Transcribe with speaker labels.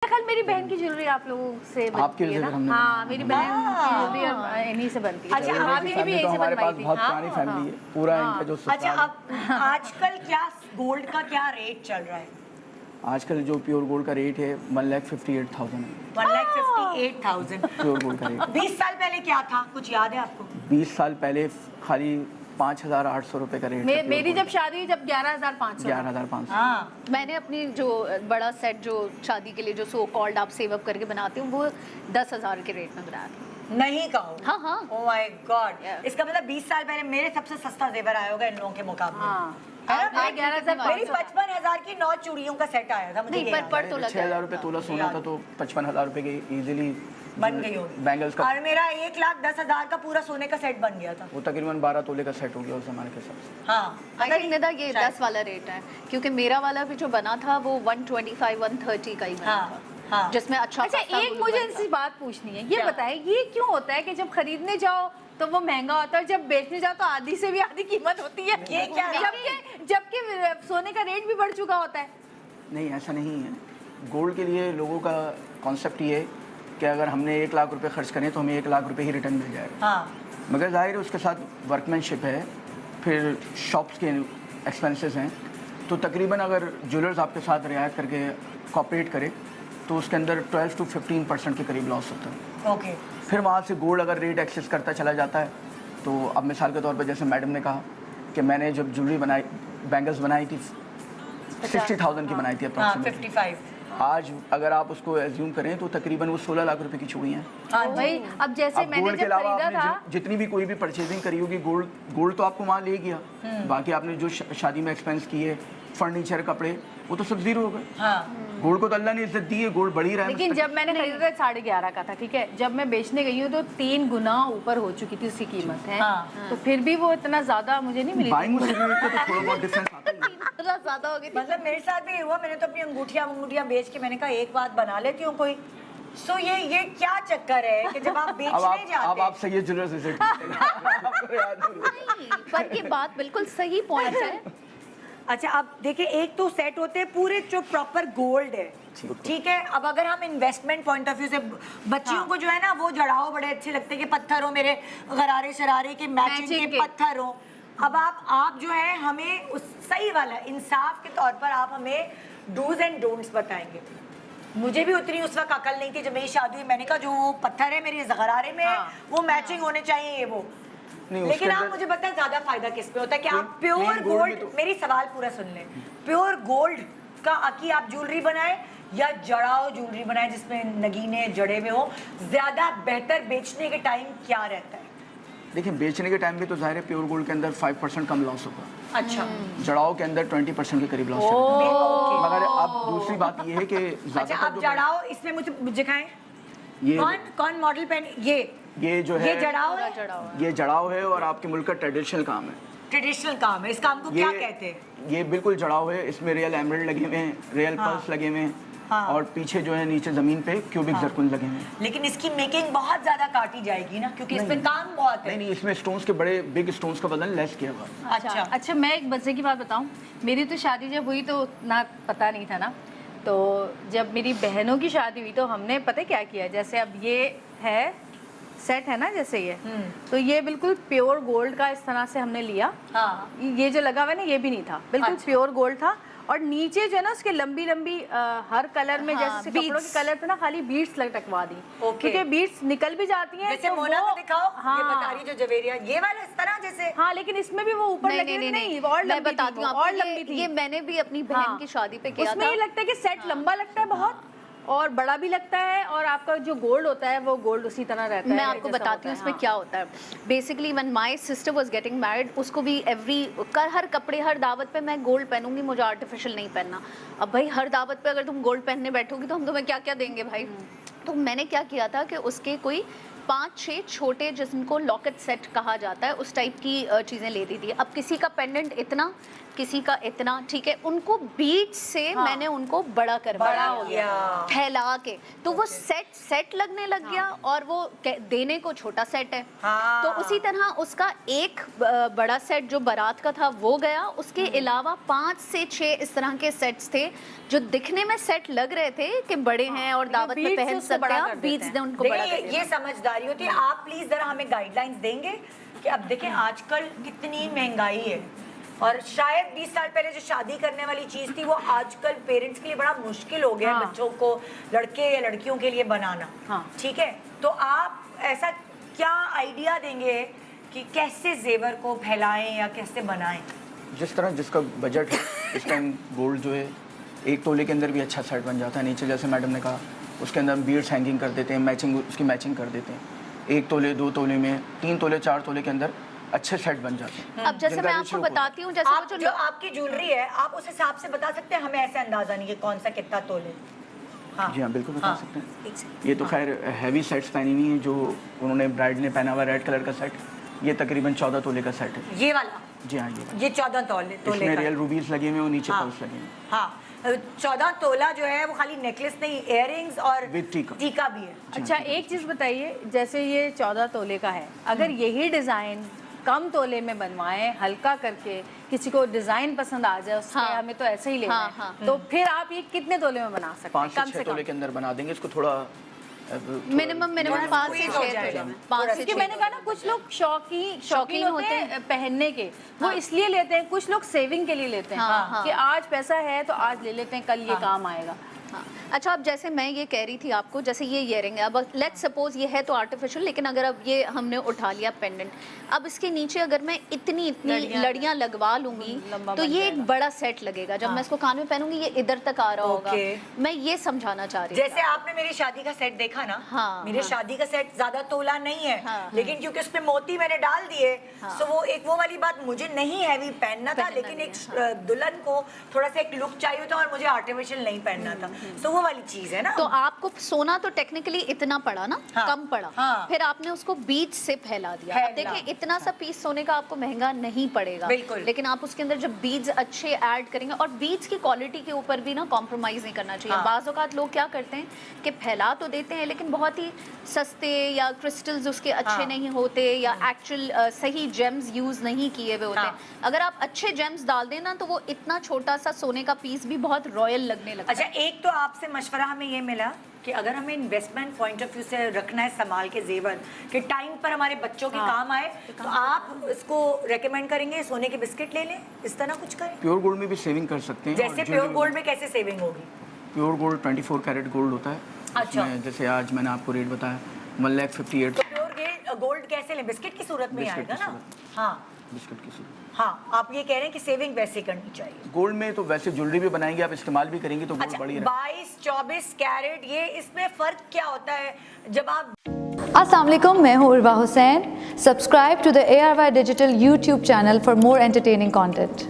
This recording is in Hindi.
Speaker 1: कल मेरी बहन की ज्वेलरी आप लोगों से
Speaker 2: आपकी
Speaker 1: बनती है
Speaker 2: वजह से
Speaker 1: ना?
Speaker 2: हमने
Speaker 1: हाँ, मेरी बहन की ज्वेलरी इन्हीं से बनती है।
Speaker 3: अच्छा,
Speaker 1: भाभी ने भी यहीं से
Speaker 2: हमारे पास
Speaker 1: बनवाई थी।
Speaker 2: बहुत
Speaker 1: हाँ,
Speaker 2: पुरानी फैमिली है, पूरा इनका जो
Speaker 3: अच्छा,
Speaker 2: ससुराल
Speaker 3: अब आजकल क्या गोल्ड का क्या रेट चल रहा है?
Speaker 2: आजकल जो प्योर गोल्ड का रेट है 1,58,000 है
Speaker 3: 1,58,000।
Speaker 2: प्योर गोल्ड का रेट।
Speaker 3: 20 साल पहले क्या था, कुछ याद है आपको?
Speaker 2: 20 साल पहले खाली 5,800 रुपए का रेट था
Speaker 1: मेरी जब शादी हुई जब 11,500
Speaker 2: 11,500।
Speaker 3: हाँ,
Speaker 4: मैंने अपनी जो बड़ा सेट जो शादी के लिए जो सो कॉल्ड आप सेव अप करके बनाती हूँ वो 10,000 के रेट में बनाया था।
Speaker 3: नहीं कहो।
Speaker 4: हाँ हाँ।
Speaker 3: Oh my God,
Speaker 4: Yeah.
Speaker 3: इसका मतलब 20 साल पहले मेरे सबसे सस्ता जेवर आया होगा इन लोगों के मुकाबले।
Speaker 1: हाँ,
Speaker 3: है ना?
Speaker 1: हाँ, 11,500
Speaker 3: मेरी 55,000 की 9 चूड़ियों का सेट आया था मुझे।
Speaker 4: नहीं,
Speaker 3: ये
Speaker 4: पर
Speaker 3: याद
Speaker 4: पर
Speaker 3: है।
Speaker 4: तो लगा
Speaker 2: 6,000 रुपए तोला सोना था तो 55,000 रुपए के इजीली
Speaker 3: बन गई होगी।
Speaker 2: बैंगल्स का
Speaker 3: और मेरा 1,10,000 का पूरा सोने का सेट बन गया था।
Speaker 2: वो तकरीबन 12 तोले का सेट हो गया उस जमाने के हिसाब से।
Speaker 3: हाँ,
Speaker 4: आई थिंक निदा ये
Speaker 3: शायद।
Speaker 4: 10 वाला रेट है क्योंकि मेरा वाला भी जो बना था वो 125-130 का ही बना
Speaker 3: हाँ,
Speaker 4: था
Speaker 3: हाँ।
Speaker 4: जिसमें अच्छा
Speaker 1: अच्छा,
Speaker 4: खासा
Speaker 1: एक
Speaker 4: गोल्ड
Speaker 1: मुझे
Speaker 4: बनता।
Speaker 1: इनसे बात पूछनी है। ये
Speaker 3: क्या?
Speaker 1: बताएं, ये क्यों होता है कि जब खरीदने जाओ तो वो महंगा होता है, जब बेचने जाओ तो आधी से भी आधी कीमत होती है?
Speaker 3: ये क्या है?
Speaker 1: जबकि सोने का रेट भी बढ़ चुका होता है।
Speaker 2: नहीं, ऐसा नहीं है। गोल्ड के लिए लोगों का कॉन्सेप्ट ये है कि अगर हमने 1 लाख रुपए खर्च करें तो हमें 1 लाख रुपए ही रिटर्न मिल जाएगा।
Speaker 3: हाँ,
Speaker 2: मगर जाहिर है उसके साथ वर्कमैनशिप है, फिर शॉप्स के एक्सपेंसेस हैं, तो तकरीबन अगर ज्वेलर्स आपके साथ रियायत करके कॉपरेट करे तो उसके अंदर 12 to 15% के करीब लॉस होता है।
Speaker 3: ओके।
Speaker 2: फिर वहाँ से गोल्ड अगर रेट एक्सेस करता चला जाता है तो अब मिसाल के तौर पर जैसे मैडम ने कहा कि मैंने जब ज्वेलरी बनाई, बैंगल्स बनाई थी 60,000 की बनाई थी
Speaker 3: हाँ,
Speaker 2: अप्रॉक्सीमेटली।
Speaker 3: 55।
Speaker 2: आज अगर आप उसको एज्यूम करें तो तकरीबन वो 16 लाख रुपए की चूड़ी हैं।
Speaker 3: हाँ
Speaker 1: भाई,
Speaker 3: जी।
Speaker 1: अब जैसे
Speaker 2: अब
Speaker 1: मैंने
Speaker 2: गोल्ड के
Speaker 1: जब
Speaker 2: अलावा
Speaker 1: खरीदा
Speaker 2: आपने
Speaker 1: था,
Speaker 2: जितनी भी कोई भी परचेजिंग करी होगी गोल्ड तो आपको वहाँ ले गया, बाकी आपने जो शादी में एक्सपेंस किए, फर्नीचर, कपड़े, वो तो सब जीरो हो गए।
Speaker 3: हाँ,
Speaker 2: गोल्ड को तो अल्लाह ने इज्जत दी है, गोल्ड बढ़ी रहा है।
Speaker 1: लेकिन जब मैंने खरीदा था 11.5 का था, ठीक है, जब मैं बेचने गई हूँ तो 3 गुना ऊपर हो चुकी थी उसकी कीमत है।
Speaker 3: हाँ।
Speaker 1: तो फिर भी वो इतना ज्यादा मुझे नहीं मिली
Speaker 2: बाइंग
Speaker 1: थी।
Speaker 2: से तो थोड़ा बहुत डिफरेंस आता ही है।
Speaker 4: इतना ज्यादा हो गई थी।
Speaker 3: मतलब मेरे साथ भी ये हुआ। मैंने तो अपनी अंगूठियां बेच के मैंने कहा एक बात बना लेती हूँ कोई। सो ये क्या चक्कर है कि जब आप बेचने
Speaker 2: अब
Speaker 3: जाते
Speaker 2: आप सही ज्वेलर्स विजिट कीजिएगा। आपको याद होगा।
Speaker 4: नहीं, पर ये बात बिल्कुल सही पॉइंट है।
Speaker 3: अच्छा, अब देखिए, एक तो सेट होते हैं पूरे जो प्रॉपर गोल्ड है, ठीक है। अब अगर हम इन्वेस्टमेंट पॉइंट ऑफ व्यू से बच्चियों को जो है ना वो जड़ाओ बड़े अच्छे लगते हैं कि पत्थर हो, मेरे गरारे शरारे के मैचिंग
Speaker 1: Matching
Speaker 3: के
Speaker 1: के।
Speaker 3: पत्थर हो। अब आप जो है हमें उस सही वाला इंसाफ के तौर पर आप हमें डूज एंड डोंट्स बताएंगे। मुझे भी उतनी उस वक्त अकल नहीं थी जब मेरी शादी हुई। मैंने कहा जो वो पत्थर है मेरे गरारे में है, वो मैचिंग होने चाहिए, ये वो।
Speaker 2: नहीं,
Speaker 3: लेकिन
Speaker 2: उसके
Speaker 3: आप
Speaker 2: अंदर-
Speaker 3: मुझे बताएं ज्यादा फायदा किस पे होता है कि आप
Speaker 2: plain
Speaker 3: प्योर
Speaker 2: gold में
Speaker 3: गोल्ड,
Speaker 2: तो-
Speaker 3: मेरी सवाल पूरा सुन लें, प्योर गोल्ड का की आप ज्वेलरी बनाए या जड़ाओ ज्वेलरी बनाए जिसमें नगीने जड़े हुए हो, ज्यादा बेहतर बेचने के टाइम क्या रहता है?
Speaker 2: देखिए, बेचने के टाइम भी तो जाहिर है प्योर गोल्ड के अंदर 5% कम लॉस होगा,
Speaker 3: अच्छा,
Speaker 2: जड़ाओ के अंदर 20% के करीब लॉस होगा।
Speaker 3: ओके।
Speaker 2: मगर अब दूसरी बात ये है कि
Speaker 3: अच्छा,
Speaker 2: ज़्यादातर
Speaker 3: आप
Speaker 2: जो
Speaker 3: जड़ाओ इसमें मुझे दिखाएं।
Speaker 2: ये
Speaker 3: कौन मॉडल पेन?
Speaker 2: ये जो है
Speaker 3: ये जड़ाओ है,
Speaker 2: ये जड़ाव है और आपके मुल्क का ट्रेडिशनल काम है।
Speaker 3: ट्रेडिशनल काम है। इस काम को क्या कहते हैं?
Speaker 2: ये बिल्कुल जड़ाव है, इसमें रियल एमरल्ड लगे हुए हैं, रियल
Speaker 3: हाँ।
Speaker 2: पर्ल्स लगे हुए हैं,
Speaker 3: हाँ।
Speaker 2: और पीछे जो है नीचे जमीन पे क्यूबिक जरकुन लगे हुए हैं।
Speaker 3: लेकिन इसकी मेकिंग बहुत ज्यादा काटी जाएगी ना, क्योंकि इसमें काम बहुत
Speaker 2: नहीं
Speaker 3: है।
Speaker 2: नहीं, इसमें स्टोन्स के बड़े बिग स्टोन्स का वजन लेस किया हुआ है।
Speaker 3: अच्छा,
Speaker 1: अच्छा, मैं एक मजे की बात बताऊं। मेरी तो शादी जब हुई तो ना पता नहीं था ना, तो जब मेरी बहनों की शादी हुई तो हमने पता है क्या किया, जैसे अब ये है सेट है ना, जैसे ये, तो ये बिल्कुल प्योर गोल्ड का इस तरह से हमने लिया।
Speaker 3: हाँ,
Speaker 1: ये जो लगा हुआ है ना, ये भी नहीं था, बिल्कुल
Speaker 3: अच्छा।
Speaker 1: प्योर गोल्ड था। और नीचे जो है ना उसके लंबी लंबी हर कलर में,
Speaker 4: हाँ,
Speaker 1: जैसे कपड़ों के
Speaker 4: beads।
Speaker 1: कलर पे ना खाली बीड्स लटकवा दी,
Speaker 3: ओके।
Speaker 1: क्योंकि बीड्स निकल भी जाती हैं।
Speaker 3: जैसे
Speaker 1: तो
Speaker 3: मोना
Speaker 1: वो-
Speaker 3: को दिखाओ, ये
Speaker 1: हाँ,
Speaker 3: बता रही जो जवेरिया, ये वाला इस तरह जैसे।
Speaker 1: हाँ, लेकिन इसमें भी वो ऊपर
Speaker 4: नहीं
Speaker 1: लगे
Speaker 4: नहीं
Speaker 1: हुए
Speaker 4: नहीं,
Speaker 1: और
Speaker 4: मैं
Speaker 1: लंबी
Speaker 4: बताती
Speaker 1: थी
Speaker 4: हूँ
Speaker 1: वो, और
Speaker 4: आपको,
Speaker 1: लंबी थी।
Speaker 4: ये मैंने भी अपनी बहन
Speaker 1: हाँ,
Speaker 4: की शादी पे किया
Speaker 1: उसमें
Speaker 4: था।
Speaker 1: ये लगता है कि सेट लंबा लगता है बहुत, और बड़ा भी लगता है, और आपका जो गोल्ड होता है वो गोल्ड उसी तरह रहता है।
Speaker 4: मैं आपको
Speaker 1: जैसा
Speaker 4: बताती
Speaker 1: होता
Speaker 4: हूँ
Speaker 1: है,
Speaker 4: उसमें
Speaker 1: हाँ।
Speaker 4: क्या होता है। Basically when my sister was getting married, उसको भी हर कपड़े, हर दावत पे मैं गोल्ड पहनूंगी, मुझे आर्टिफिशियल नहीं पहनना। अब भाई हर दावत पे अगर तुम गोल्ड पहनने बैठोगी तो हम तुम्हें क्या क्या देंगे भाई। तो मैंने क्या किया था कि उसके कोई 5-6 छोटे, जिनको लॉकेट सेट कहा जाता है, उस टाइप की चीज़ें ले दी थी। अब किसी का पेंडेंट इतना किसी का इतना, ठीक है, उनको बीच से मैंने उनको बड़ा करवाया,
Speaker 3: बड़ा हो गया।
Speaker 4: फैला के, तो वो सेट लगने लग गया और वो देने को छोटा सेट है।
Speaker 3: हाँ।
Speaker 4: तो उसी तरह उसका एक बड़ा सेट जो बारात का था वो गया, उसके अलावा 5 से 6 इस तरह के सेट्स थे जो दिखने में सेट लग रहे थे कि बड़े हैं और दावत में
Speaker 1: बीट्स
Speaker 4: पहन
Speaker 1: उसको
Speaker 4: सकते
Speaker 1: बड़ा
Speaker 4: हैं,
Speaker 1: कर देते
Speaker 4: बीट्स
Speaker 1: हैं।
Speaker 4: ने उनको बड़ा कर
Speaker 3: देखिए
Speaker 4: दिया।
Speaker 3: ये समझदारी होती है। आप प्लीज जरा हमें गाइडलाइंस देंगे कि अब देखें आजकल कितनी महंगाई है और शायद 20 साल पहले जो शादी करने वाली चीज थी वो आजकल पेरेंट्स के लिए बड़ा मुश्किल हो गया है
Speaker 1: हाँ।
Speaker 3: बच्चों को लड़के या लड़कियों के लिए बनाना।
Speaker 1: हाँ।
Speaker 3: ठीक है, तो आप ऐसा क्या आइडिया देंगे कि कैसे जेवर को फैलाएं या कैसे बनाएं?
Speaker 2: जिस तरह जिसका बजट है इस टाइम गोल्ड जो है 1 तोले के अंदर भी अच्छा सेट बन जाता है। नीचे जैसे मैडम ने कहा उसके अंदर बीड्स हैंगिंग कर देते हैं, मैचिंग उसकी मैचिंग कर देते हैं। 1 तोले 2 तोले में 3 तोले 4 तोले के अंदर अच्छे सेट बन जाते हैं।
Speaker 4: अब जैसे
Speaker 2: जिनका
Speaker 4: मैं
Speaker 2: रेशियो
Speaker 4: आपको बताती हूँ, जैसे वो
Speaker 3: आप
Speaker 4: जो
Speaker 3: जो आपकी ज्वेलरी है आप उस हिसाब से बता सकते हैं, हमें ऐसे अंदाजा नहीं कि कौन सा कितना तोले। हाँ
Speaker 2: जी हाँ, बिल्कुल बता
Speaker 3: हाँ,
Speaker 2: सकते हैं।
Speaker 3: एक सेकंड।
Speaker 2: ये तो खैर हैवी सेट्स पहनी हुई है जो उन्होंने ब्राइड ने पहना हुआ रेड कलर का सेट, ये तकरीबन 14 तोले का सेट है।
Speaker 3: ये वाला,
Speaker 2: जी हाँ, ये
Speaker 3: ये 14 तोले
Speaker 2: इसमें
Speaker 3: का
Speaker 2: रियल
Speaker 3: है।
Speaker 2: रूबीज लगे हुए हैं और नीचे
Speaker 3: हाँ।
Speaker 2: पर्ल्स लगे हैं।
Speaker 3: हाँ, 14 तोला जो है वो खाली नेकलेस नहीं, इयररिंग्स और
Speaker 2: With टीका।
Speaker 3: टीका भी है।
Speaker 1: अच्छा एक चीज़ बताइए, जैसे ये 14 तोले का है, अगर यही डिज़ाइन कम तोले में बनवाएं हल्का करके, किसी को डिज़ाइन पसंद आ जाए उससे
Speaker 4: हाँ।
Speaker 1: हमें तो ऐसे ही लेना
Speaker 4: हाँ,
Speaker 1: है,
Speaker 4: हाँ।
Speaker 1: तो फिर आप ये कितने तोले में बना सकते हैं?
Speaker 2: 5
Speaker 1: कम
Speaker 2: से
Speaker 1: से
Speaker 2: 6 तोले
Speaker 1: कम।
Speaker 2: के अंदर बना देंगे इसको। थोड़ा
Speaker 4: मिनिमम
Speaker 3: थोड़ा
Speaker 4: 5 से
Speaker 3: squeeze हो
Speaker 4: 6
Speaker 3: जाएगा।
Speaker 4: तोले में, 5 से
Speaker 1: क्योंकि
Speaker 4: 6
Speaker 1: मैंने कहा ना कुछ लोग शौकीन
Speaker 4: शौकीन
Speaker 1: होते हैं पहनने के, वो
Speaker 4: हाँ।
Speaker 1: इसलिए लेते हैं, कुछ लोग सेविंग के लिए लेते हैं
Speaker 4: हाँ, हाँ।
Speaker 1: कि आज पैसा है तो आज ले लेते हैं, कल ये काम आएगा।
Speaker 4: हाँ। अच्छा, अब जैसे मैं ये कह रही थी आपको, जैसे ये ईयरिंग है, अब लेट्स सपोज ये है तो आर्टिफिशियल, लेकिन अगर अब ये हमने उठा लिया पेंडेंट, अब इसके नीचे अगर मैं इतनी लड़ियां लगवा लूंगी
Speaker 1: लंबा
Speaker 4: तो
Speaker 1: बन
Speaker 4: ये
Speaker 1: जाएगा।
Speaker 4: एक बड़ा सेट लगेगा। जब मैं इसको कान में पहनूंगी ये इधर तक आ रहा होगा।
Speaker 3: ओके।
Speaker 4: मैं ये समझाना चाह रही हूँ।
Speaker 3: जैसे आपने मेरी शादी का सेट देखा ना,
Speaker 4: हाँ,
Speaker 3: मेरे
Speaker 4: हाँ।
Speaker 3: शादी का सेट ज्यादा तोला नहीं है,
Speaker 4: हाँ,
Speaker 3: लेकिन क्योंकि उसपे मोती मैंने डाल दिए,
Speaker 4: हाँ।
Speaker 3: तो वो एक वो वाली बात, मुझे नहीं हैवी पहनना था,
Speaker 4: पहनना
Speaker 3: लेकिन
Speaker 4: नहीं
Speaker 3: एक
Speaker 4: है,
Speaker 3: दुल्हन को थोड़ा सा एक लुक चाहिए था और मुझे आर्टिफिशियल नहीं पहनना था, तो वो वाली चीज है ना।
Speaker 4: तो आपको सोना तो टेक्निकली इतना पड़ा ना,
Speaker 3: हाँ,
Speaker 4: कम पड़ा,
Speaker 3: हाँ।
Speaker 4: फिर आपने उसको बीच से फैला दिया। अब
Speaker 3: फैला।
Speaker 4: देखिए इतना सा पीस सोने का आपको महंगा नहीं पड़ेगा,
Speaker 3: बिल्कुल।
Speaker 4: लेकिन आप उसके अंदर जब बीड्स अच्छे ऐड करेंगे, और बीड्स की क्वालिटी के ऊपर भी ना कॉम्प्रोमाइज नहीं करना चाहिए।
Speaker 3: हाँ।
Speaker 4: बाज़ औक़ात लोग क्या करते हैं कि फैला तो देते हैं लेकिन बहुत ही सस्ते या क्रिस्टल्स उसके अच्छे
Speaker 3: हाँ।
Speaker 4: नहीं होते, या एक्चुअल सही जेम्स यूज नहीं किए हुए होते
Speaker 3: हाँ।
Speaker 4: हैं। अगर आप अच्छे जेम्स डाल दें ना तो वो इतना छोटा सा सोने का पीस भी बहुत रॉयल लगने लगता
Speaker 3: अच्छा,
Speaker 4: है।
Speaker 3: एक तो आपसे मशवरा हमें ये मिला कि अगर हमें इन्वेस्टमेंट पॉइंट ऑफ व्यू से रखना है संभाल के जेवर कि टाइम पर हमारे बच्चों के
Speaker 1: हाँ।
Speaker 3: काम आए, तो आप इसको रेकमेंड करेंगे सोने के बिस्किट ले लें, इस तरह कुछ करें?
Speaker 2: प्योर गोल्ड में भी सेविंग कर सकते हैं।
Speaker 3: जैसे प्योर गोल्ड में कैसे सेविंग होगी?
Speaker 2: प्योर गोल्ड 24 कैरेट गोल्ड होता है।
Speaker 3: अच्छा।
Speaker 2: उसमें जैसे आज मैंने आपको रेट बताया 1,58,000
Speaker 3: तो प्योर गोल्ड कैसे लें? बिस्किट की सूरत में ही
Speaker 2: बिस्किट
Speaker 3: आएगा
Speaker 2: की
Speaker 3: ना। हाँ
Speaker 2: बिस्किट की सूरत।
Speaker 3: हाँ, आप ये कह रहे हैं कि सेविंग वैसे करनी चाहिए।
Speaker 2: गोल्ड में तो वैसे ज्वेलरी भी बनाएंगे, आप इस्तेमाल भी करेंगे तो गोल्ड
Speaker 3: अच्छा,
Speaker 2: बढ़ी रहेगा।
Speaker 3: 22-24 कैरेट, ये इसमें फर्क क्या होता है जब आप?
Speaker 5: अस्सलाम वालेकुम, मैं हूँ Urwa Hussain. Subscribe to the ARY digital YouTube channel for more entertaining content.